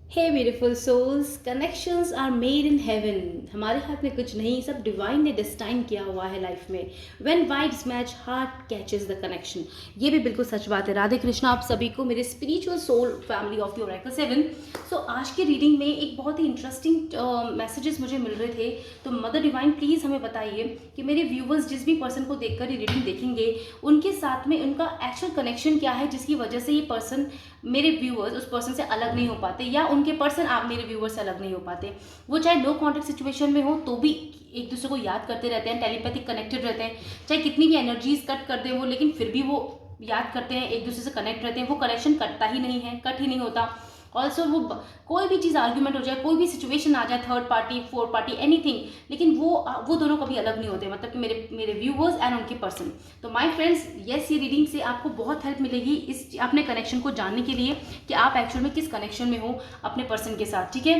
Hey beautiful souls, connections are made in heaven. हमारे हाथ में कुछ नहीं, सब डिवाइन ने डिस्टाइन किया हुआ है लाइफ में। When vibes match, heart catches the connection. ये भी बिल्कुल सच बात है। राधे कृष्णा आप सभी को, मेरे spiritual soul family of the oracle 7। So आज की रीडिंग में एक बहुत ही इंटरेस्टिंग मैसेजेस मुझे मिल रहे थे। तो मदर डिवाइन प्लीज़ हमें बताइए कि मेरे व्यूवर्स जिस भी पर्सन को देखकर ये रीडिंग देखेंगे, उनके साथ में उनका एक्चुअल कनेक्शन क्या है, जिसकी वजह से ये पर्सन, मेरे व्यूअर्स उस पर्सन से अलग नहीं हो पाते, या उनके पर्सन आप मेरे व्यूअर्स से अलग नहीं हो पाते। वो चाहे लो कॉन्टेक्ट सिचुएशन में हो तो भी एक दूसरे को याद करते रहते हैं, टेलीपैथिक कनेक्टेड रहते हैं। चाहे कितनी भी एनर्जीज कट कर दें वो, लेकिन फिर भी वो याद करते हैं, एक दूसरे से कनेक्ट रहते हैं। वो कनेक्शन कटता ही नहीं है, कट ही नहीं होता। ऑल्सो वो कोई भी चीज़ आर्ग्यूमेंट हो जाए, कोई भी सिचुएशन आ जाए, third party fourth party anything, लेकिन वो दोनों कभी अलग नहीं होते। मतलब कि मेरे व्यूवर्स एंड उनके पर्सन। तो माय फ्रेंड्स, यस, ये रीडिंग से आपको बहुत हेल्प मिलेगी इस अपने कनेक्शन को जानने के लिए कि आप एक्चुअल में किस कनेक्शन में हो अपने पर्सन के साथ। ठीक है,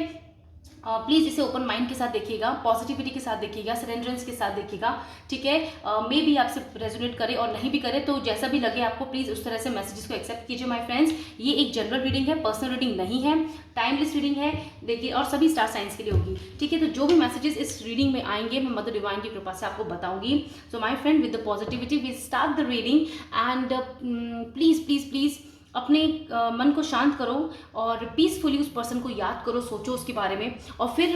प्लीज़ इसे ओपन माइंड के साथ देखिएगा, पॉजिटिविटी के साथ देखिएगा, सरेंडरेंस के साथ देखिएगा। ठीक है, मे भी आपसे रेजोनेट करे और नहीं भी करे, तो जैसा भी लगे आपको, प्लीज़ उस तरह से मैसेजेस को एक्सेप्ट कीजिए माय फ्रेंड्स। ये एक जनरल रीडिंग है, पर्सनल रीडिंग नहीं है, टाइमलेस रीडिंग है। देखिए, और सभी स्टार साइंस के लिए होगी। ठीक है, तो जो भी मैसेजेस इस रीडिंग में आएंगे, मैं मदर डिवाइन की कृपा से आपको बताऊंगी। So my friend, with the positivity we start the reading. And please please please अपने मन को शांत करो और पीसफुली उस पर्सन को याद करो, सोचो उसके बारे में, और फिर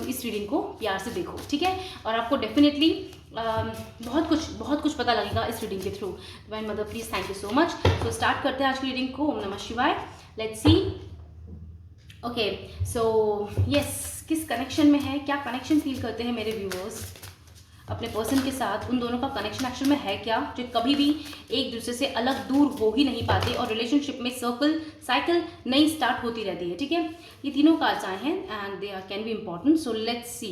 इस रीडिंग को प्यार से देखो। ठीक है, और आपको डेफिनेटली बहुत कुछ पता लगेगा इस रीडिंग के through. Divine mother please, thank you so much. So start करते हैं आज की रीडिंग को। ओम नमः शिवाय। Let's see. Okay, so yes, किस कनेक्शन में है, क्या कनेक्शन फील करते हैं मेरे व्यूअर्स अपने पर्सन के साथ, उन दोनों का कनेक्शन एक्चुअल में है क्या, जो कभी भी एक दूसरे से अलग दूर हो ही नहीं पाते, और रिलेशनशिप में सर्कल साइकिल नई स्टार्ट होती रहती है। ठीक है, ये तीनों कार्ड्स आए हैं and they are can be important. So let's see.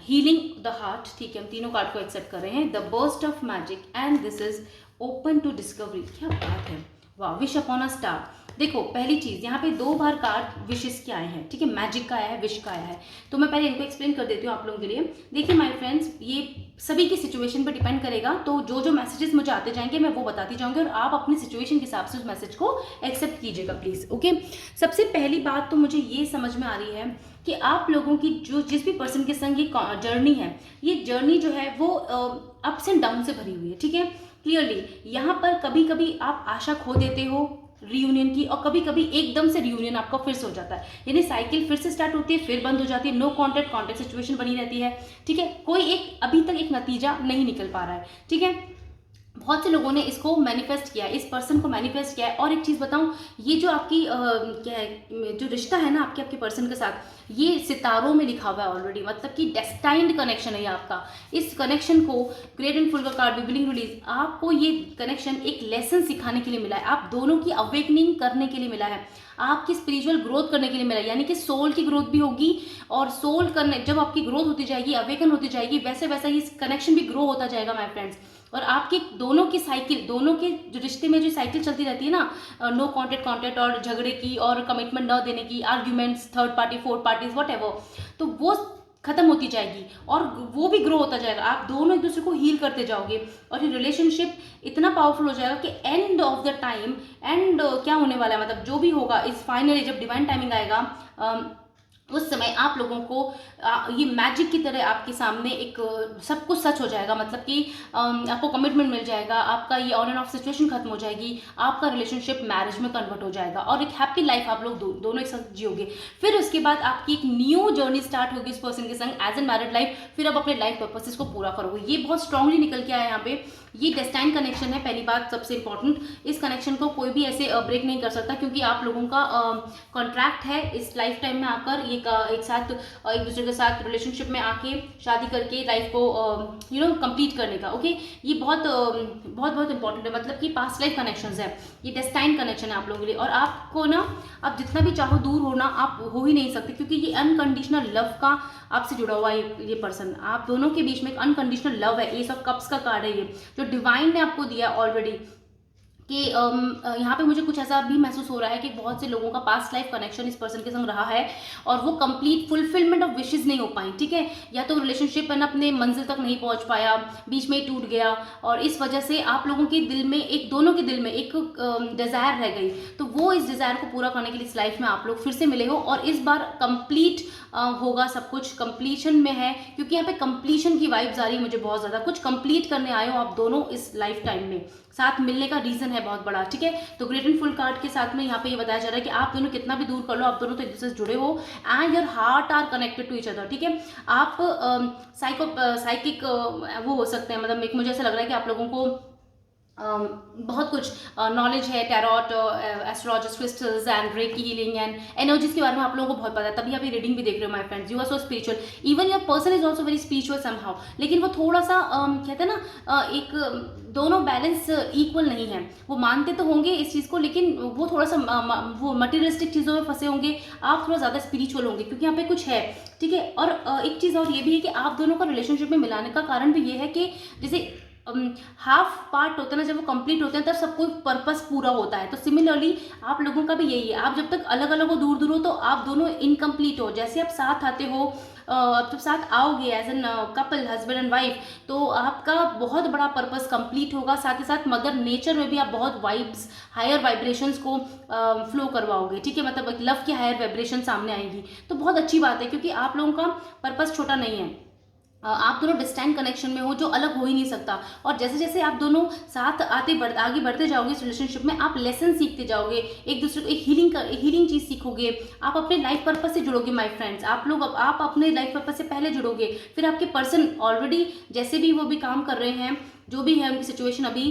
Healing the heart. ठीक है, हम तीनों कार्ड को एक्सेप्ट कर रहे हैं। The burst of magic and this is open to discovery. क्या बात है, वाह। Wish upon a star. देखो, पहली चीज यहाँ पे 2 बार कार्ड विशेष के आए हैं। ठीक है, मैजिक का आया है, विश का आया है। तो मैं पहले इनको एक्सप्लेन कर देती हूँ आप लोगों के लिए। देखिए माय फ्रेंड्स, ये सभी की सिचुएशन पर डिपेंड करेगा, तो जो जो मैसेजेस मुझे आते जाएंगे मैं वो बताती जाऊंगी, और आप अपनी सिचुएशन के हिसाब से उस मैसेज को एक्सेप्ट कीजिएगा प्लीज। ओके, सबसे पहली बात तो मुझे ये समझ में आ रही है कि आप लोगों की जो जिस भी पर्सन के संग ये जर्नी है, ये जर्नी जो है वो अप्स एंड डाउन से भरी हुई है। ठीक है, क्लियरली यहाँ पर कभी कभी आप आशा खो देते हो रियूनियन की, और कभी कभी एकदम से रियूनियन आपका फिर से हो जाता है, यानी साइकिल फिर से स्टार्ट होती है, फिर बंद हो जाती है, नो कॉन्टेक्ट कॉन्टेक्ट सिचुएशन बनी रहती है। ठीक है, कोई एक अभी तक एक नतीजा नहीं निकल पा रहा है। ठीक है, बहुत से लोगों ने इसको मैनिफेस्ट किया, इस पर्सन को मैनिफेस्ट किया है। और एक चीज़ बताऊं, ये जो आपकी क्या है, जो रिश्ता है ना आपके पर्सन के साथ, ये सितारों में लिखा हुआ है ऑलरेडी। मतलब कि डेस्टाइंड कनेक्शन है ये आपका। इस कनेक्शन को, ग्रेट एंड फुल का कार्ड, बिबलिंग रिलीज, आपको ये कनेक्शन एक लेसन सिखाने के लिए मिला है, आप दोनों की अवेकनिंग करने के लिए मिला है, आपकी स्पिरिचुअल ग्रोथ करने के लिए मिला है। यानी कि सोल की ग्रोथ भी होगी, और सोल करने जब आपकी ग्रोथ होती जाएगी, अवेकन होती जाएगी, वैसे वैसा ही कनेक्शन भी ग्रो होता जाएगा माय फ्रेंड्स। और आपके दोनों की साइकिल, दोनों के जो रिश्ते में जो साइकिल चलती रहती है ना, नो कॉन्टेक्ट कॉन्टेक्ट, और झगड़े की, और कमिटमेंट न देने की, arguments, third party fourth parties what ever, तो वो खत्म होती जाएगी, और वो भी ग्रो होता जाएगा। आप दोनों एक दूसरे को हील करते जाओगे, और ये रिलेशनशिप इतना पावरफुल हो जाएगा कि end of the time, and क्या होने वाला है, मतलब जो भी होगा इस फाइनली जब डिवाइन टाइमिंग आएगा, उस समय आप लोगों को ये मैजिक की तरह आपके सामने एक सब कुछ सच हो जाएगा। मतलब कि आपको कमिटमेंट मिल जाएगा, आपका ये ऑन एंड ऑफ सिचुएशन खत्म हो जाएगी, आपका रिलेशनशिप मैरिज में कन्वर्ट हो जाएगा, और एक हैप्पी लाइफ आप लोग दोनों एक साथ जियोगे। फिर उसके बाद आपकी एक न्यू जर्नी स्टार्ट होगी इस पर्सन के संग एज एन मैरिड लाइफ। फिर आप अपने लाइफ पर्पसेस को पूरा करोगे। ये बहुत स्ट्रांगली निकल के आया यहाँ पे। ये डेस्टाइन कनेक्शन है, पहली बात सबसे इंपॉर्टेंट। इस कनेक्शन को कोई भी ऐसे ब्रेक नहीं कर सकता, क्योंकि आप लोगों का कॉन्ट्रैक्ट है इस लाइफ टाइम में आकर ये एक साथ एक दूसरे के साथ रिलेशनशिप में आके शादी करके लाइफ को कंप्लीट करने का। ओके, ये बहुत इंपॉर्टेंट है। मतलब कि पास्ट लाइफ कनेक्शंस है, ये डेस्टाइन कनेक्शन है आप लोगों के लिए। और आपको ना, आप जितना भी चाहो दूर होना, आप हो ही नहीं सकते, क्योंकि ये अनकंडीशनल लव का आपसे जुड़ा हुआ है ये पर्सन। आप दोनों के बीच में एक अनकंडीशनल लव है। एस ऑफ कप्स का कार्ड है ये, जो डिवाइन ने आपको दिया ऑलरेडी। कि यहाँ पे मुझे कुछ ऐसा भी महसूस हो रहा है कि बहुत से लोगों का पास्ट लाइफ कनेक्शन इस पर्सन के संग रहा है और वो कंप्लीट फुलफिलमेंट ऑफ विशेस नहीं हो पाई, ठीक है। या तो रिलेशनशिप है ना अपने मंजिल तक नहीं पहुंच पाया, बीच में ही टूट गया, और इस वजह से आप लोगों के दिल में, एक दोनों के दिल में एक डिज़ायर रह गई। तो वो इस डिज़ायर को पूरा करने के लिए इस लाइफ में आप लोग फिर से मिले हो, और इस बार कंप्लीट होगा, सब कुछ कंप्लीशन में है, क्योंकि यहाँ पे कंप्लीशन की वाइब्स आ रही है मुझे बहुत ज़्यादा। कुछ कंप्लीट करने आए हो आप दोनों इस लाइफ टाइम में, साथ मिलने का रीजन है बहुत बड़ा, ठीक है। तो ग्रेट एंड फुल कार्ड के साथ में यहाँ पे ये बताया जा रहा है कि आप दोनों कितना भी दूर कर लो, आप दोनों तो एक दूसरे से जुड़े हो, and your heart are connected to each other, ठीक है। आप साइकिक वो हो सकते हैं, मतलब एक मुझे ऐसा लग रहा है कि आप लोगों को बहुत कुछ नॉलेज है, tarot, astrologist, crystals and recce healing and energies के बारे में आप लोगों को बहुत पता है, तभी आप ये रीडिंग भी देख रहे हो my friends. You are so spiritual, even your person is also very spiritual somehow, लेकिन वो थोड़ा सा कहते हैं ना एक दोनों बैलेंस इक्वल नहीं है। वो मानते तो होंगे इस चीज़ को, लेकिन वो थोड़ा सा वो मटीरियलिस्टिक चीज़ों में फंसे होंगे, आप थोड़ा ज़्यादा स्पिरिचुअल होंगे, क्योंकि यहाँ पे कुछ है, ठीक है। और एक चीज़ और ये भी है कि आप दोनों का रिलेशनशिप में मिलाने का कारण भी ये है कि जैसे हाफ पार्ट होता है ना, जब वो कंप्लीट होते हैं तब सब कोई पर्पस पूरा होता है। तो सिमिलरली आप लोगों का भी यही है, आप जब तक अलग अलग हो, दूर दूर हो, तो आप दोनों इनकम्प्लीट हो। जैसे आप साथ आते हो, जब साथ आओगे as an couple, husband and wife, तो आपका बहुत बड़ा पर्पस कंप्लीट होगा। साथ ही साथ मदर नेचर में भी आप बहुत वाइब्स, हायर वाइब्रेशंस को फ्लो करवाओगे, ठीक है। मतलब लव की हायर वाइब्रेशन सामने आएगी, तो बहुत अच्छी बात है, क्योंकि आप लोगों का पर्पस छोटा नहीं है। आप दोनों डिस्टेंट कनेक्शन में हो जो अलग हो ही नहीं सकता, और जैसे जैसे आप दोनों साथ आगे बढ़ते जाओगे इस रिलेशनशिप में, आप लेसन सीखते जाओगे, एक दूसरे को एक हीलिंग चीज़ सीखोगे, आप अपने लाइफ पर्पस से जुड़ोगे माय फ्रेंड्स। आप अपने लाइफ पर्पस से पहले जुड़ोगे, फिर आपके पर्सन ऑलरेडी जैसे भी वो भी काम कर रहे हैं, जो भी है उनकी सिचुएशन अभी,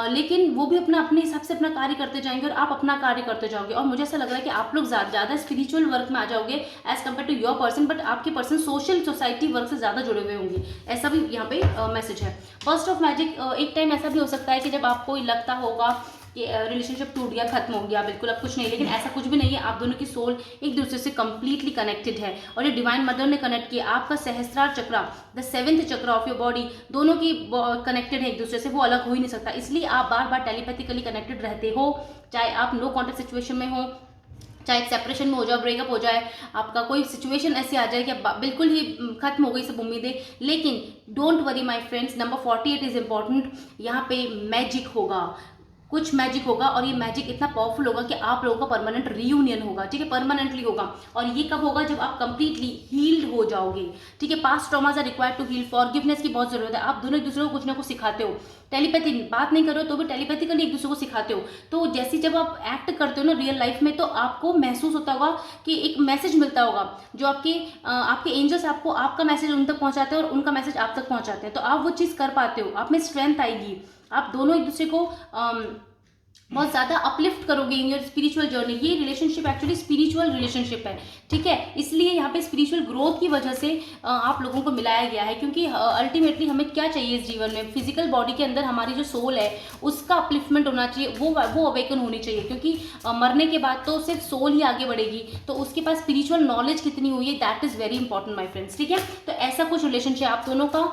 लेकिन वो भी अपने हिसाब से अपना कार्य करते जाएंगे और आप अपना कार्य करते जाओगे। और मुझे ऐसा लग रहा है कि आप लोग ज़्यादा स्पिरिचुअल वर्क में आ जाओगे as compare to your person, but आपके पर्सन सोशल सोसाइटी वर्क से ज़्यादा जुड़े हुए होंगे, ऐसा भी यहाँ पे मैसेज है। फर्स्ट ऑफ मैजिक, एक टाइम ऐसा भी हो सकता है कि जब आपको लगता होगा कि रिलेशनशिप टूट गया, खत्म हो गया, बिल्कुल अब कुछ नहीं, लेकिन ऐसा कुछ भी नहीं है। आप दोनों की सोल एक दूसरे से कंप्लीटली कनेक्टेड है, और ये डिवाइन मदर ने कनेक्ट किया। आपका सहस्त्रार चक्र, द 7th चक्र ऑफ योर बॉडी, दोनों की कनेक्टेड है एक दूसरे से, वो अलग हो ही नहीं सकता। इसलिए आप बार बार टेलीपैथिकली कनेक्टेड रहते हो, चाहे आप नो कॉन्टेक्ट सिचुएशन में हो, चाहे सेपरेशन में हो जाए, ब्रेकअप हो जाए, आपका कोई सिचुएशन ऐसी आ जाए कि बिल्कुल ही खत्म हो गई सब उम्मीदें। लेकिन don't worry my friends, number 48 is important. यहाँ पे मैजिक होगा, कुछ मैजिक होगा, और ये मैजिक इतना पावरफुल होगा कि आप लोगों का परमानेंट रीयूनियन होगा, ठीक है, परमानेंटली होगा। और ये कब होगा? जब आप कंप्लीटली हील्ड हो जाओगे, ठीक है। Past traumas are required to heal, forgiveness की बहुत जरूरत है। आप दोनों एक दूसरे को कुछ ना कुछ सिखाते हो, टेलीपैथी बात नहीं करो तो भी टेलीपैथिकली एक दूसरे को सिखाते हो। तो जैसे जब आप एक्ट करते हो ना रियल लाइफ में, तो आपको महसूस होता होगा कि एक मैसेज मिलता होगा, जो आपके एंजल्स आपको आपका मैसेज उन तक पहुंचाते हैं और उनका मैसेज आप तक पहुंचाते हैं। तो आप वो चीज़ कर पाते हो, आप में स्ट्रेंथ आएगी, आप दोनों एक दूसरे को बहुत ज़्यादा अपलिफ्ट करोगे इन योर स्पिरिचुअल जर्नी। ये रिलेशनशिप एक्चुअली स्पिरिचुअल रिलेशनशिप है, ठीक है। इसलिए यहाँ पे स्पिरिचुअल ग्रोथ की वजह से आप लोगों को मिलाया गया है, क्योंकि अल्टीमेटली हमें क्या चाहिए इस जीवन में? फिजिकल बॉडी के अंदर हमारी जो सोल है उसका अपलिफ्टमेंट होना चाहिए, वो अवेकन होनी चाहिए, क्योंकि मरने के बाद तो सिर्फ सोल ही आगे बढ़ेगी। तो उसके पास स्पिरिचुअल नॉलेज कितनी हुई है, that is very important my friends, ठीक है। तो ऐसा कुछ रिलेशनशिप आप दोनों का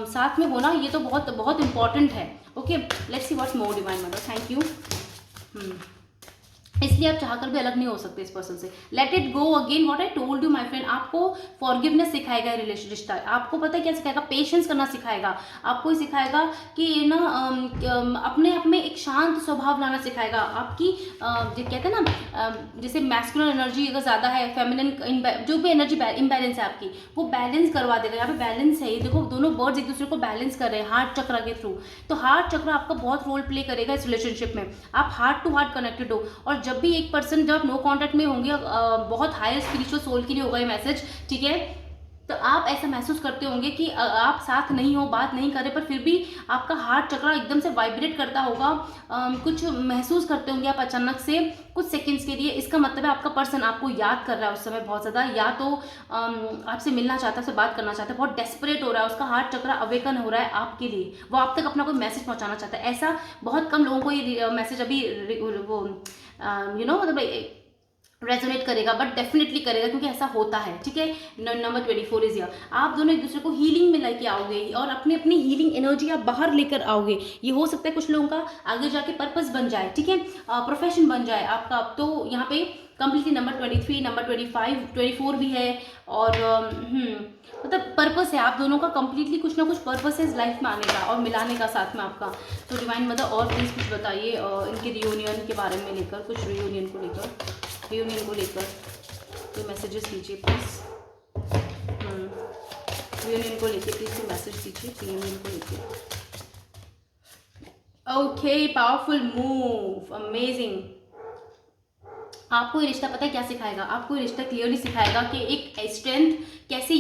साथ में होना, ये तो बहुत बहुत इंपॉर्टेंट है। Okay, let's see what's more divine mother. Thank you. इसलिए आप चाहकर भी अलग नहीं हो सकते इस पर्सन से। Let it go again, what I told you my friend. आपको फॉरगिवनेस सिखाएगा रिलेशन रिश्ता, आपको पता है क्या सिखाएगा? पेशेंस करना सिखाएगा, आपको सिखाएगा कि ना अपने आप में एक शांत स्वभाव लाना सिखाएगा। आपकी जो कहते हैं ना, जैसे मैस्कुलिन एनर्जी अगर ज़्यादा है, फेमिनिन जो भी एनर्जी इम्बैलेंस है आपकी, वो बैलेंस करवा देगा। यहाँ पे बैलेंस है, ये देखो दोनों बर्ड्स एक दूसरे को बैलेंस कर रहे हैं हार्ट चक्र के थ्रू। तो हार्ट चक्र आपका बहुत रोल प्ले करेगा इस रिलेशनशिप में। आप हार्ट टू हार्ट कनेक्टेड हो, और जब भी एक पर्सन जब नो कांटेक्ट में होंगे, बहुत हायर स्पिरिचुअल सोल के लिए होगा ये मैसेज, ठीक है। तो आप ऐसा महसूस करते होंगे कि आप साथ नहीं हो, बात नहीं कर रहे, पर फिर भी आपका हार्ट चक्र एकदम से वाइब्रेट करता होगा। कुछ महसूस करते होंगे आप अचानक से कुछ सेकंड्स के लिए। इसका मतलब है आपका पर्सन आपको याद कर रहा है उस समय बहुत ज़्यादा, या तो आपसे मिलना चाहता है, आपसे बात करना चाहता है, बहुत डेस्परेट हो रहा है, उसका हार्ट चक्र अवेकन हो रहा है आपके लिए, वो आप तक अपना कोई मैसेज पहुँचाना चाहता है। ऐसा बहुत कम लोगों को ये मैसेज अभी वो मतलब रेजोनेट करेगा, बट डेफिनेटली करेगा, क्योंकि ऐसा होता है, ठीक है। Number 24 is year. आप दोनों एक दूसरे को हीलिंग में लेके आओगे और अपनी अपनी हीलिंग एनर्जी आप बाहर लेकर आओगे। ये हो सकता है कुछ लोगों का आगे जाके पर्पस बन जाए, ठीक है, प्रोफेशन बन जाए आपका। तो यहाँ पे कंप्लीटली नंबर 23, नंबर 25, 24 भी है, और मतलब पर्पस है आप दोनों का, कंप्लीटली कुछ ना कुछ पर्पस है इस लाइफ में आने का और मिलाने का साथ में आपका। तो डिवाइन मदर और प्लीज़ कुछ बताइए इनके रियूनियन के बारे में लेकर, कुछ रियूनियन को लेकर कोई मैसेजेस दीजिए प्लीज़। रियूनियन को लेकर प्लीज़ कोई मैसेज दीजिए, रियूनियन को लेकर। Okay, powerful move, amazing. आपको ये रिश्ता पता है क्या सिखाएगा? आपको ये रिश्ता क्लियरली सिखाएगा कि एक स्ट्रेंथ कैसे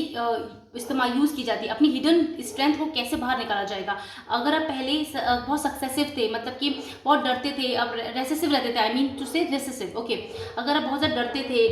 इस्तेमाल यूज़ की जाती है, अपनी हिडन स्ट्रेंथ को कैसे बाहर निकाला जाएगा। अगर आप पहले बहुत सक्सेसिव थे, मतलब कि बहुत डरते थे, अब रेसेसिव रहते थे, आई मीन टू से रेसेसिव, ओके। अगर आप बहुत ज़्यादा डरते थे,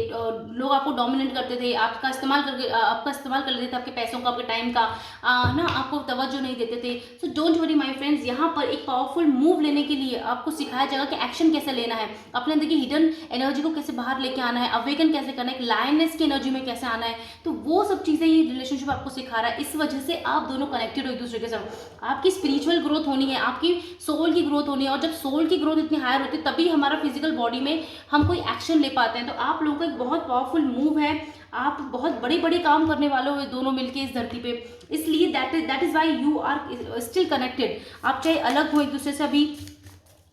लोग आपको डोमिनेट करते थे, आपका इस्तेमाल कर लेते थे, आपके पैसों का, आपके टाइम का, ना आपको तवज्जो नहीं देते थे। So don't worry my friends, यहाँ पर एक पावरफुल मूव लेने के लिए आपको सिखाया जाएगा कि एक्शन कैसे लेना है, अपने अंदर की हिडन एनर्जी को कैसे बाहर लेके आना है, अवेकन कैसे करना है, लायनेस की एनर्जी में कैसे आना है। तो वो सब चीज़ें ये रिलेशनशिप आपको सिखा रहा है। इस वजह से आप दोनों कनेक्टेड हो एक दूसरे के साथ। आपकी स्पिरिचुअल ग्रोथ होनी है, आपकी सोल की ग्रोथ होनी है, और जब सोल की ग्रोथ इतनी हायर होती है तभी हमारा फिजिकल बॉडी में हम कोई एक्शन ले पाते हैं। तो आप लोगों का एक बहुत पावरफुल मूव है, आप बहुत बड़े बड़े काम करने वाले हो दोनों मिलके इस धरती पे। इसलिए that is why you are still connected. आप चाहे अलग हो एक दूसरे से अभी,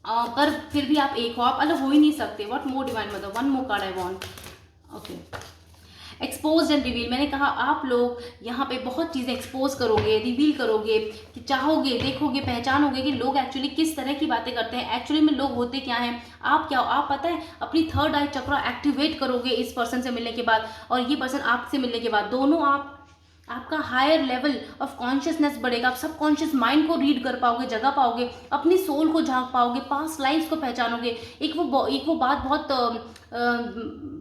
पर फिर भी आप एक हो, आप अलग हो ही नहीं सकते। What more divine mother, one more card I want. Okay, expose and reveal. मैंने कहा आप लोग यहाँ पे बहुत चीज़ें एक्सपोज करोगे, रिवील करोगे, कि चाहोगे, देखोगे, पहचानोगे कि लोग एक्चुअली किस तरह की बातें करते हैं, एक्चुअली में लोग होते क्या हैं, आप क्या हो। आप पता है अपनी थर्ड आई चक्र एक्टिवेट करोगे इस पर्सन से मिलने के बाद, और ये पर्सन आपसे मिलने के बाद, दोनों आपका हायर लेवल ऑफ कॉन्शियसनेस बढ़ेगा। आप सब कॉन्शियस माइंड को रीड कर पाओगे, जगा पाओगे, अपनी सोल को झांक पाओगे, पास्ट लाइफ्स को पहचानोगे। एक वो बात बहुत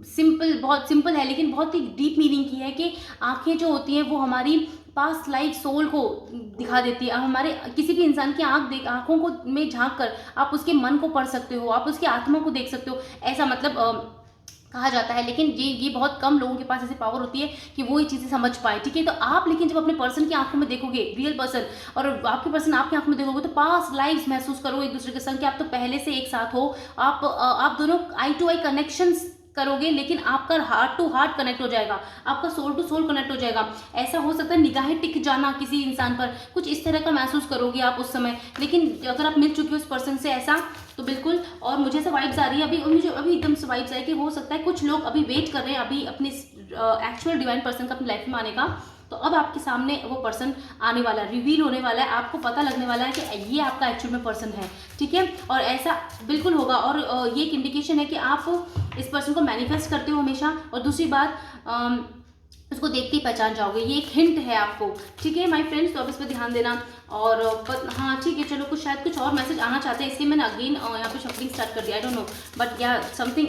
सिंपल है, लेकिन बहुत ही डीप मीनिंग की है कि आंखें जो होती हैं वो हमारी पास्ट लाइफ सोल को दिखा देती है। हमारे किसी भी इंसान की आंखों को में झांक कर आप उसके मन को पढ़ सकते हो, आप उसकी आत्मा को देख सकते हो, ऐसा मतलब कहा जाता है। लेकिन ये बहुत कम लोगों के पास ऐसी पावर होती है कि वो ये चीज़ें समझ पाए, ठीक है। तो आप लेकिन जब अपने पर्सन की आंखों में देखोगे, रियल पर्सन, और आपके पर्सन आपकी आंखों में देखोगे, तो पास्ट लाइफ्स महसूस करोगे एक दूसरे के संग कि आप तो पहले से एक साथ हो। आप दोनों आई टू आई कनेक्शंस करोगे, लेकिन आपका हार्ट टू हार्ट कनेक्ट हो जाएगा, आपका सोल टू सोल कनेक्ट हो जाएगा। ऐसा हो सकता है निगाहें टिक जाना किसी इंसान पर, कुछ इस तरह का महसूस करोगे आप उस समय। लेकिन अगर आप मिल चुके हो उस पर्सन से ऐसा, तो बिल्कुल। और मुझे ऐसा वाइब्स आ रही है मुझे अभी एकदम से वाइब्स आई कि हो सकता है कुछ लोग अभी वेट कर रहे हैं अभी अपने एक्चुअल डिवाइन पर्सन का अपनी लाइफ में आने का। तो अब आपके सामने वो पर्सन आने वाला है, रिवील होने वाला है, आपको पता लगने वाला है कि ये आपका एक्चुअल में पर्सन है, ठीक है। और ऐसा बिल्कुल होगा, और ये एक इंडिकेशन है कि आप इस पर्सन को मैनिफेस्ट करते हो हमेशा। और दूसरी बात, उसको देखते ही पहचान जाओगे, ये एक हिंट है आपको, ठीक है माय फ्रेंड्स। तो अब इस पर ध्यान देना। और हाँ ठीक है, चलो शायद कुछ और मैसेज आना चाहते हैं, इसलिए मैंने अगेन यहाँ पे शफलिंग स्टार्ट कर दिया, आई डोंट नो, बट या समथिंग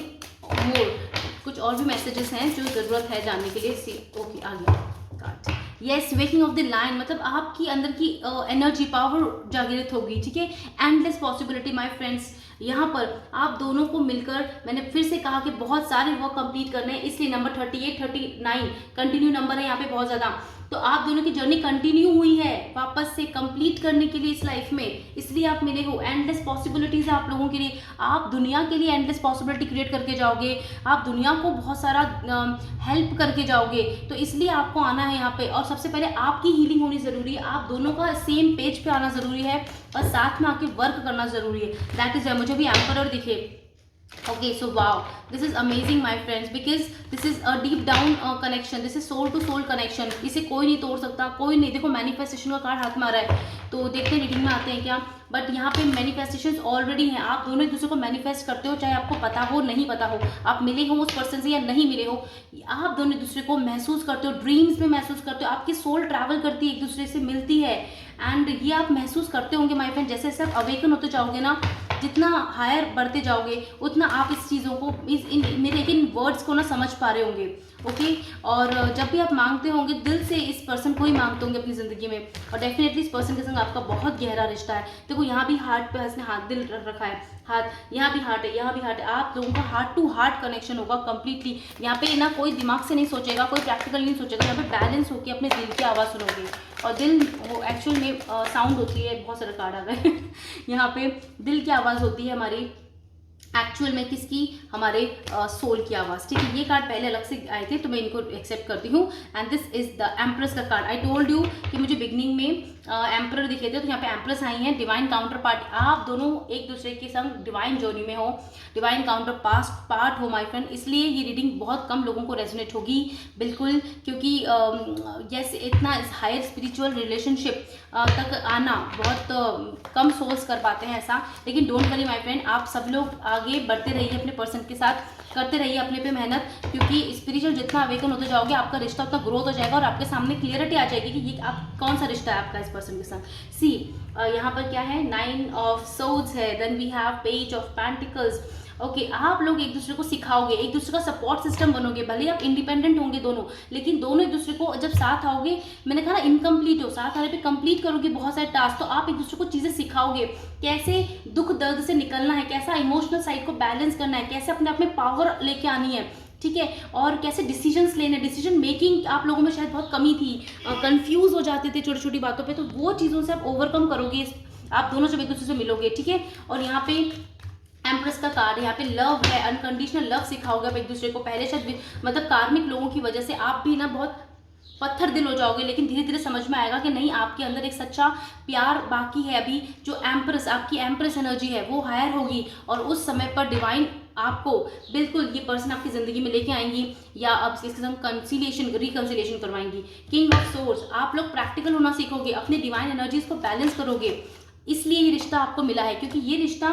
मोर, कुछ और भी मैसेजेस हैं जो ज़रूरत है जानने के लिए। ओके, आ गया card. Yes, waking of the line, मतलब आपकी अंदर की एनर्जी पावर जागृत होगी, ठीक है। Endless possibility my friends. यहाँ पर आप दोनों को मिलकर, मैंने फिर से कहा कि बहुत सारे वर्क कंप्लीट करने हैं, इसलिए नंबर 38, 39 कंटिन्यू नंबर है यहाँ पे बहुत ज़्यादा। तो आप दोनों की जर्नी कंटिन्यू हुई है वापस से कंप्लीट करने के लिए इस लाइफ में, इसलिए आप मिले हो। एंडलेस पॉसिबिलिटीज़ है आप लोगों के लिए, आप दुनिया के लिए एंडलेस पॉसिबिलिटी क्रिएट करके जाओगे, आप दुनिया को बहुत सारा हेल्प करके जाओगे। तो इसलिए आपको आना है यहाँ पे, और सबसे पहले आपकी हीलिंग होनी ज़रूरी है, आप दोनों का सेम पेज पे आना ज़रूरी है, और साथ में आके वर्क करना ज़रूरी है। दैट इज़, मुझे भी एम्परर दिखे। Okay, so wow, this is amazing my friends, because this is a deep down connection, this is soul to soul connection, इसे कोई नहीं तोड़ सकता, कोई नहीं। देखो मैनिफेस्टेशन का कार्ड हाथ में आ रहा है, तो देखते हैं रीडिंग में आते हैं क्या। बट यहाँ पे मैनिफेस्टेशन ऑलरेडी हैं, आप दोनों एक दूसरे को मैनिफेस्ट करते हो, चाहे आपको पता हो नहीं पता हो, आप मिले हो उस पर्सन से या नहीं मिले हो, आप दोनों एक दूसरे को महसूस करते हो, ड्रीम्स में महसूस करते हो, आपकी सोल ट्रैवल करती है, एक दूसरे से मिलती है। एंड ये आप महसूस करते होंगे माय फ्रेंड, जैसे जैसे आप अवेकन होते जाओगे ना, जितना हायर बढ़ते जाओगे, उतना आप इस चीज़ों को, मेरे इन वर्ड्स को ना समझ पा रहे होंगे, ओके। और जब भी आप मांगते होंगे, दिल से इस पर्सन को ही मांगते होंगे अपनी ज़िंदगी में, और डेफिनेटली इस पर्सन के संग आपका बहुत गहरा रिश्ता है। देखो यहाँ भी हार्ट पे इसने हाथ दिल रख रखा है, हाथ, यहाँ भी हार्ट है, यहाँ भी हार्ट है, आप लोगों का हार्ट टू हार्ट कनेक्शन होगा कंप्लीटली। यहाँ पे ना कोई दिमाग से नहीं सोचेगा, कोई प्रैक्टिकल नहीं सोचेगा, यहाँ पे बैलेंस होकर अपने दिल की आवाज़ सुनोगे। और दिल वो एक्चुअल में साउंड होती है, बहुत सारे कार्ड आ गए यहाँ पे दिल की आवाज़ होती है हमारी एक्चुअल में किसकी, हमारे सोल की आवाज़। ठीक है, ये कार्ड पहले अलग से आए थे तो मैं इनको एक्सेप्ट करती हूँ। And this is the empress का कार्ड। आई टोल्ड यू कि मुझे बिगनिंग में एम्प्रर दिखे थे, तो यहाँ पे एम्प्रेस आई हैं, डिवाइन काउंटर पार्ट। आप दोनों एक दूसरे के संग डिवाइन जर्नी में हो, डिवाइन काउंटर पार्ट हो माय फ्रेंड, इसलिए ये रीडिंग बहुत कम लोगों को रेजोनेट होगी बिल्कुल, क्योंकि यस इतना हायर स्पिरिचुअल रिलेशनशिप तक आना बहुत कम सोल्स कर पाते हैं ऐसा। लेकिन डोंट वरी माय फ्रेंड, आप सब लोग आगे बढ़ते रहिए अपने पर्सन के साथ, करते रहिए अपने पे मेहनत, क्योंकि स्पिरिचुअल जितना अवेकन होते जाओगे आपका रिश्ता उतना ग्रोथ हो जाएगा और आपके सामने क्लियरिटी आ जाएगी कि ये आप कौन सा रिश्ता है आपका इस पर्सन के साथ। सी यहाँ पर क्या है, 9 ऑफ सोर्ड्स है, then we have page of pentacles. Okay, आप लोग एक दूसरे को सिखाओगे, एक दूसरे का सपोर्ट सिस्टम बनोगे। भले आप इंडिपेंडेंट होंगे दोनों, लेकिन दोनों एक दूसरे को जब साथ आओगे, मैंने कहा ना इनकम्प्लीट हो, साथ आने पे कंप्लीट करोगे बहुत सारे टास्क, तो आप एक दूसरे को चीज़ें सिखाओगे, कैसे दुख दर्द से निकलना है, कैसा इमोशनल साइड को बैलेंस करना है, कैसे अपने आप में पावर लेके आनी है, ठीक है, और कैसे डिसीजंस लेने, डिसीजन मेकिंग आप लोगों में शायद बहुत कमी थी, कंफ्यूज हो जाते थे छोटी छोटी बातों पे, तो वो चीज़ों से आप ओवरकम करोगे आप दोनों जब एक दूसरे से मिलोगे। ठीक है, और यहाँ पे एम्प्रेस का कार्ड, यहाँ पे लव है, अनकंडीशनल लव सिखाओगे आप एक दूसरे को। पहले शायद मतलब कार्मिक लोगों की वजह से आप भी ना बहुत पत्थर दिल हो जाओगे, लेकिन धीरे धीरे समझ में आएगा कि नहीं, आपके अंदर एक सच्चा प्यार बाकी है अभी। जो एम्प्रेस, आपकी एम्प्रेस एनर्जी है वो हायर होगी, और उस समय पर डिवाइन आपको बिल्कुल ये पर्सन आपकी ज़िंदगी में लेके आएंगी, या अब इसके साथ कंसिलिएशन रिकंसिलिएशन करवाएंगी। किंग ऑफ सोर्ड्स, आप लोग प्रैक्टिकल होना सीखोगे, अपनी डिवाइन एनर्जीज को बैलेंस करोगे, इसलिए ये रिश्ता आपको मिला है। क्योंकि ये रिश्ता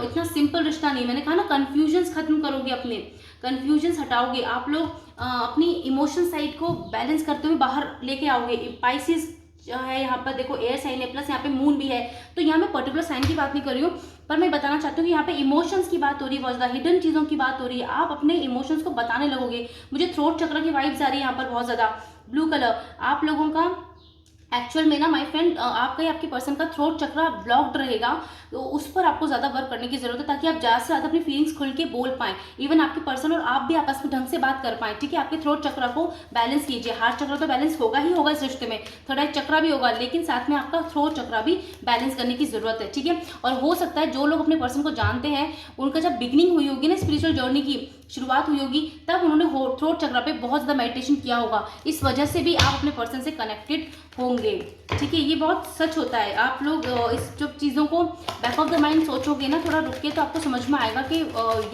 इतना सिंपल रिश्ता नहीं, मैंने कहा ना कंफ्यूजन्स खत्म करोगे, अपने कंफ्यूजन्स हटाओगे, आप लोग अपनी इमोशन साइड को बैलेंस करते हुए बाहर लेके आओगे। पाइसिस है यहाँ पर, देखो एयर साइन है, प्लस यहाँ पे मून भी है, तो यहाँ मैं पर्टिकुलर साइन की बात नहीं कर रही हूँ, पर मैं बताना चाहती हूँ कि यहाँ पे इमोशंस की बात हो रही है, बहुत ज़्यादा हिडन चीज़ों की बात हो रही है, आप अपने इमोशंस को बताने लगोगे। मुझे थ्रोट चक्र की वाइब्स आ रही है यहाँ पर बहुत ज़्यादा, ब्लू कलर। आप लोगों का एक्चुअल में ना माय फ्रेंड, आपका या आपके पर्सन का थ्रोट चक्र ब्लॉक्ड रहेगा, तो उस पर आपको ज़्यादा वर्क करने की जरूरत है, ताकि आप ज़्यादा से ज़्यादा अपनी फीलिंग्स खुल के बोल पाएं, इवन आपके पर्सन और आप भी आपस में ढंग से बात कर पाएं। ठीक है, आपके थ्रोट चक्र को बैलेंस कीजिए। हार्ट चक्र तो बैलेंस होगा ही होगा इस रिश्ते में, थोड़ा एक चक्र भी होगा, लेकिन साथ में आपका थ्रोट चक्र भी बैलेंस करने की जरूरत है। ठीक है, और हो सकता है जो लोग अपने पर्सन को जानते हैं, उनका जब बिगनिंग हुई होगी ना स्पिरिचुअल जर्नी की शुरुआत हुई होगी, तब उन्होंने थ्रोट चक्र पे बहुत ज़्यादा मेडिटेशन किया होगा, इस वजह से भी आप अपने पर्सन से कनेक्टेड होंगे। ठीक है, ये बहुत सच होता है। आप लोग इस जब चीज़ों को बैक ऑफ द माइंड सोचोगे ना, थोड़ा रुक के, तो आपको समझ में आएगा कि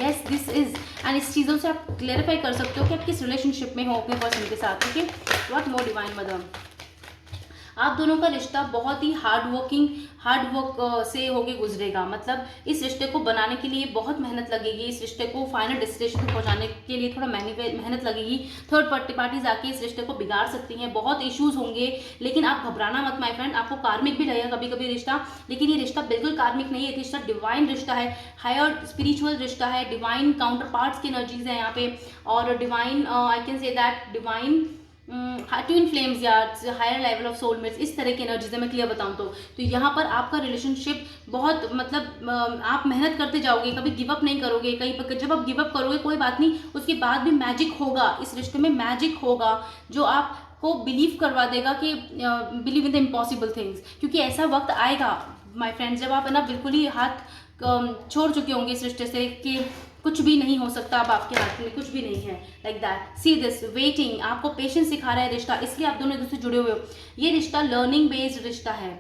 यस दिस इज, एंड इस चीज़ों से आप क्लेरिफाई कर सकते हो कि आप किस रिलेशनशिप में हो अपने पर्सन के साथ। ठीक है, व्हाट मोर डिवाइन मदर, आप दोनों का रिश्ता बहुत ही हार्ड वर्क से होके गुजरेगा। मतलब इस रिश्ते को बनाने के लिए बहुत मेहनत लगेगी, इस रिश्ते को फाइनल डेस्टिनेशन तक पहुंचाने के लिए थोड़ा मेहनत लगेगी। थर्ड पार्टीज आके इस रिश्ते को बिगाड़ सकती हैं, बहुत इश्यूज होंगे, लेकिन आप घबराना मत माय फ्रेंड। आपको कार्मिक भी लगेगा कभी कभी रिश्ता, लेकिन ये रिश्ता बिल्कुल कार्मिक नहीं है, ये रिश्ता डिवाइन रिश्ता है, हायर स्पिरिचुअल रिश्ता है, डिवाइन काउंटर पार्ट्स की एनर्जीज है यहाँ पे, और divine I can say that divine twin flames या हायर लेवल ऑफ सोलमेट्स, इस तरह की एनर्जीज है, मैं क्लियर बताऊं तो यहाँ पर आपका रिलेशनशिप बहुत मतलब आप मेहनत करते जाओगे, कभी गिव अप नहीं करोगे। कहीं पर जब आप गिव अप करोगे कोई बात नहीं, उसके बाद भी मैजिक होगा इस रिश्ते में, मैजिक होगा जो आपको बिलीव करवा देगा कि believe in the impossible things. क्योंकि ऐसा वक्त आएगा माय फ्रेंड्स, जब आप है ना बिल्कुल ही हाथ छोड़ चुके होंगे इस रिश्ते से कि कुछ भी नहीं हो सकता, अब आपके हाथ में कुछ भी नहीं है, like that. See this waiting, आपको पेशेंस सिखा रहा है रिश्ता, इसलिए आप दोनों एक दूसरे से जुड़े हुए हो। ये रिश्ता लर्निंग बेस्ड रिश्ता है,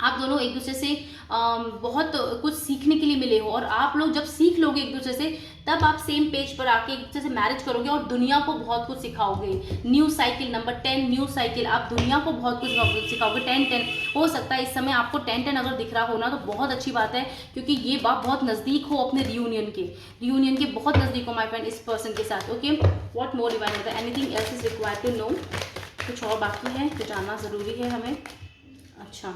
आप दोनों एक दूसरे से बहुत कुछ सीखने के लिए मिले हो, और आप लोग जब सीख लोगे एक दूसरे से, तब आप सेम पेज पर आके एक दूसरे से मैरिज करोगे और दुनिया को बहुत कुछ सिखाओगे। New cycle number 10, new cycle, आप दुनिया को बहुत कुछ सिखाओगे। 10-10 हो सकता है इस समय आपको 10-10 अगर दिख रहा हो ना, तो बहुत अच्छी बात है, क्योंकि ये बात बहुत नज़दीक हो अपने रियूनियन के बहुत नज़दीक हो माय फ्रेंड इस पर्सन के साथ। Okay, what more divine mother, anything else is required to know, कुछ और बाकी है तो जानना ज़रूरी है हमें। अच्छा,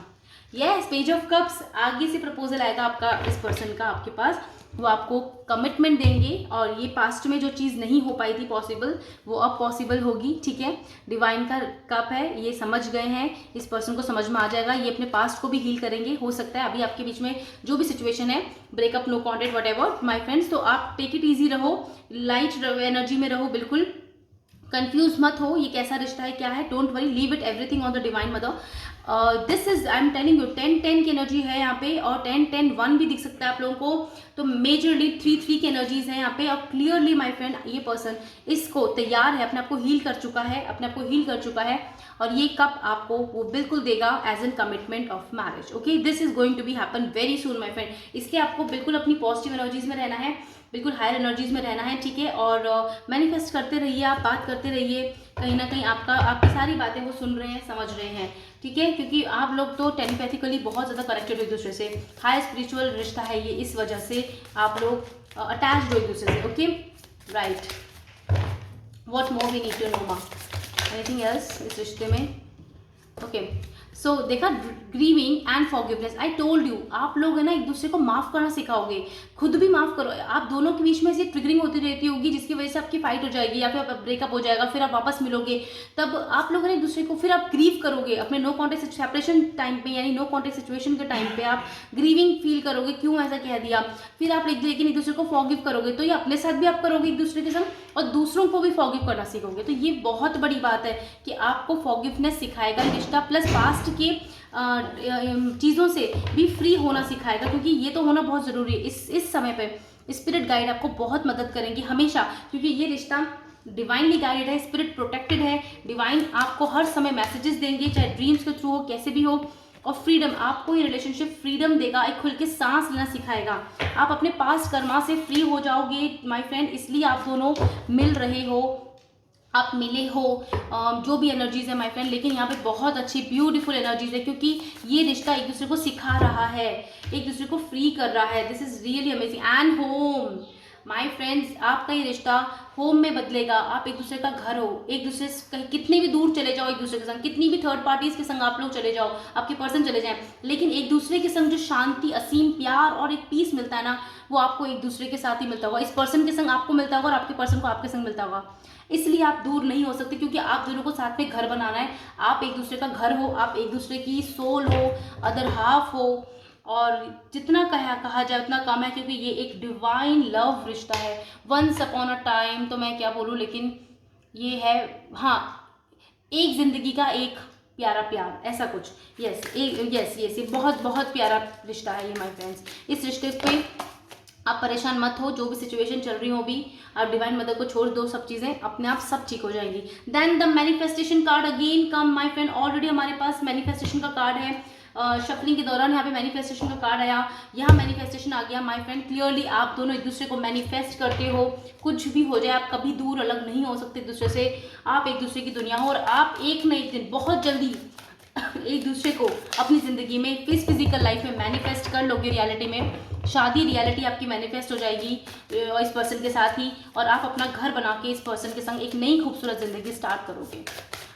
यस, पेज ऑफ कप्स, आगे से प्रपोजल आएगा आपका इस पर्सन का आपके पास। वो आपको कमिटमेंट देंगे और ये पास्ट में जो चीज़ नहीं हो पाई थी पॉसिबल, वो अब पॉसिबल होगी, ठीक है। डिवाइन का कप है, ये समझ गए हैं, इस पर्सन को समझ में आ जाएगा, ये अपने पास्ट को भी हील करेंगे। हो सकता है अभी आपके बीच में जो भी सिचुएशन है, breakup, no contact, whatever my friends, तो आप टेक इट ईजी रहो, लाइट एनर्जी में रहो, बिल्कुल कंफ्यूज मत हो ये कैसा रिश्ता है, क्या है। Don't worry, leave it everything on the divine mother. This is, I am telling you, 10-10 की एनर्जी है यहाँ पे, और 10-10-1 भी दिख सकता है आप लोगों को, तो मेजरली 3-3 की एनर्जीज है यहाँ पे। और क्लियरली माय फ्रेंड, ये पर्सन इसको तैयार है, अपने आप को हील कर चुका है, अपने आप को हील कर चुका है, और ये कप आपको वो बिल्कुल देगा as an commitment of marriage. Okay, this is going to be happen very soon my friend. इसलिए आपको बिल्कुल अपनी पॉजिटिव एनर्जीज में रहना है, बिल्कुल हायर एनर्जीज में रहना है, ठीक है। और मैनिफेस्ट करते रहिए, आप बात करते रहिए, कहीं ना कहीं आपकी सारी बातें वो सुन रहे हैं, समझ रहे हैं, ठीक है। क्योंकि आप लोग तो टेलीपैथिकली बहुत ज़्यादा कनेक्टेड हो एक दूसरे से, हाई स्पिरिचुअल रिश्ता है ये, इस वजह से आप लोग अटैच्ड हो एक दूसरे से। Okay, right, what more we need to know मा, एनीथिंग एल्स इस रिश्ते में? ओके, सो देखा, grieving and forgiveness, I told you, आप लोग है ना एक दूसरे को माफ करना सिखाओगे, खुद भी माफ करो। आप दोनों के बीच में से ट्रिगरिंग होती रहती होगी, जिसकी वजह से आपकी फाइट हो जाएगी या फिर ब्रेकअप हो जाएगा, फिर आप वापस मिलोगे, तब आप लोग है ना एक दूसरे को, फिर आप ग्रीव करोगे अपने नो कॉन्टेक्ट सेपरेशन टाइम पे, यानी नो कॉन्टेक्ट सिचुएशन के टाइम पे आप ग्रीविंग फील करोगे, क्यों ऐसा कह दिया, फिर आप लेकिन एक दूसरे को फॉरगिव करोगे, तो ये अपने साथ भी आप करोगे एक दूसरे के संग, और दूसरों को भी फॉरगिव करना सीखोगे। तो ये बहुत बड़ी बात है कि आपको फॉरगिवनेस सिखाएगा रिश्ता, प्लस पास्ट के चीज़ों से भी फ्री होना सिखाएगा, क्योंकि ये तो होना बहुत ज़रूरी है इस समय पे। स्पिरिट गाइड आपको बहुत मदद करेंगे हमेशा, क्योंकि ये रिश्ता डिवाइनली गाइडेड है, स्पिरिट प्रोटेक्टेड है, डिवाइन आपको हर समय मैसेजेस देंगे, चाहे ड्रीम्स के थ्रू हो, कैसे भी हो। और फ्रीडम, आपको ये रिलेशनशिप फ्रीडम देगा, एक खुल के सांस लेना सिखाएगा, आप अपने पास्ट कर्मा से फ्री हो जाओगे माय फ्रेंड। इसलिए आप दोनों मिल रहे हो, आप मिले हो, जो भी एनर्जीज है माय फ्रेंड, लेकिन यहाँ पे बहुत अच्छी ब्यूटीफुल एनर्जीज है, क्योंकि ये रिश्ता एक दूसरे को सिखा रहा है, एक दूसरे को फ्री कर रहा है। This is really amazing. And home my friends, आपका ये रिश्ता होम में बदलेगा, आप एक दूसरे का घर हो, एक दूसरे से कितने भी दूर चले जाओ, एक दूसरे के संग कितनी भी थर्ड पार्टीज के संग आप लोग चले जाओ, आपके पर्सन चले जाएं, लेकिन एक दूसरे के संग जो शांति, असीम प्यार और एक पीस मिलता है ना, वो आपको एक दूसरे के साथ ही मिलता होगा, इस पर्सन के संग आपको मिलता होगा और आपके पर्सन को आपके संग मिलता होगा। इसलिए आप दूर नहीं हो सकते, क्योंकि आप दोनों को साथ में घर बनाना है, आप एक दूसरे का घर हो, आप एक दूसरे की सोल हो, अदर हाफ हो, और जितना कहा जाए उतना कम है, क्योंकि ये एक डिवाइन लव रिश्ता है। वंस अपॉन अ टाइम तो मैं क्या बोलूँ, लेकिन ये है, हाँ, एक जिंदगी का एक प्यारा प्यार, ऐसा कुछ। यस, ये बहुत बहुत प्यारा रिश्ता है ये माय फ्रेंड्स। इस रिश्ते पे आप परेशान मत हो, जो भी सिचुएशन चल रही हो भी, आप डिवाइन मदर को छोड़ दो, सब चीज़ें अपने आप सब ठीक हो जाएंगी। Then the manifestation card again come my friend. Already हमारे पास मैनिफेस्टेशन का कार्ड है, शफलिंग के दौरान यहाँ पे मैनिफेस्टेशन का कार्ड आया, यहाँ मैनिफेस्टेशन आ गया माय फ्रेंड। क्लियरली आप दोनों एक दूसरे को मैनिफेस्ट करते हो, कुछ भी हो जाए आप कभी दूर अलग नहीं हो सकते एक दूसरे से, आप एक दूसरे की दुनिया हो, और आप एक न एक दिन बहुत जल्दी एक दूसरे को अपनी ज़िंदगी में फिजिकल लाइफ में मैनिफेस्ट कर लोगे, रियलिटी में शादी रियलिटी आपकी मैनिफेस्ट हो जाएगी इस पर्सन के साथ ही, और आप अपना घर बना के इस पर्सन के संग एक नई खूबसूरत ज़िंदगी स्टार्ट करोगे।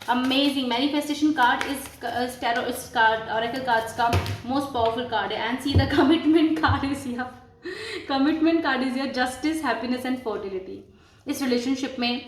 Amazing. Manifestation card is tarot, इस कार्ड ऑरेकल कार्ड्स का मोस्ट पावरफुल कार्ड है। And see the commitment card is here, commitment card is here, justice, happiness and fertility. इस रिलेशनशिप में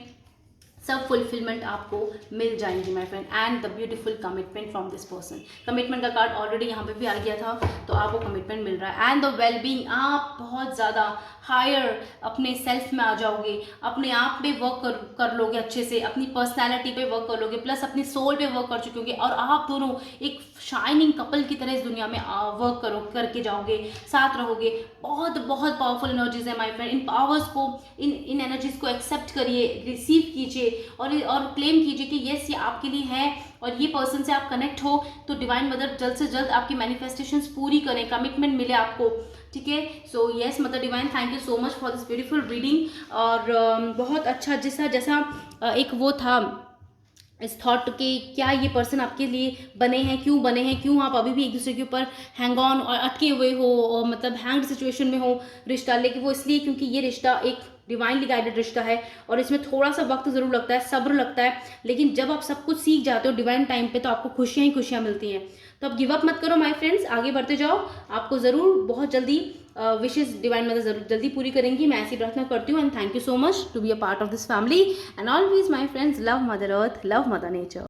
सब फुलफिलमेंट आपको मिल जाएंगी my friend, and the beautiful commitment from this person. Commitment का card already यहाँ पे भी आ गया था, तो आपको कमिटमेंट मिल रहा है। एंड द वेल बीइंग, आप बहुत ज़्यादा हायर अपने सेल्फ में आ जाओगे, अपने आप पे वर्क कर लोगे अच्छे से, अपनी पर्सनैलिटी पे वर्क कर लोगे, प्लस अपनी सोल पे वर्क कर चुके होगे, और आप दोनों एक शाइनिंग कपल की तरह इस दुनिया में वर्क करके जाओगे, साथ रहोगे। बहुत बहुत पावरफुल एनर्जीज है माय फ्रेंड। इन पावर्स को, इन एनर्जीज को एक्सेप्ट करिए, रिसीव कीजिए, और क्लेम कीजिए कि यस, ये आपके लिए है, और ये पर्सन से आप कनेक्ट हो तो डिवाइन मदर जल्द से जल्द आपकी मैनिफेस्टेशंस पूरी करें, कमिटमेंट मिले आपको, ठीक है। So yes mother divine, thank you so much for this beautiful reading. और बहुत अच्छा, जैसा एक वो था इस थॉट के, क्या ये पर्सन आपके लिए बने हैं, क्यों आप अभी भी एक दूसरे के ऊपर हैंग ऑन और अटके हुए हो, और मतलब हैंग्ड सिचुएशन में हो रिश्ता, लेकिन वो इसलिए क्योंकि ये रिश्ता एक डिवाइनली गाइडेड रिश्ता है और इसमें थोड़ा सा वक्त ज़रूर लगता है, सब्र लगता है, लेकिन जब आप सब कुछ सीख जाते हो डिवाइन टाइम पे तो आपको खुशियाँ ही खुशियाँ मिलती हैं। तो अब गिव अप मत करो माय फ्रेंड्स, आगे बढ़ते जाओ, आपको ज़रूर बहुत जल्दी विशेष डिवाइन मदर जरूर जल्दी पूरी करेंगी, मैं ऐसी प्रार्थना करती हूँ। And thank you so much to be a part of this family and always my friends, love mother earth, love mother nature.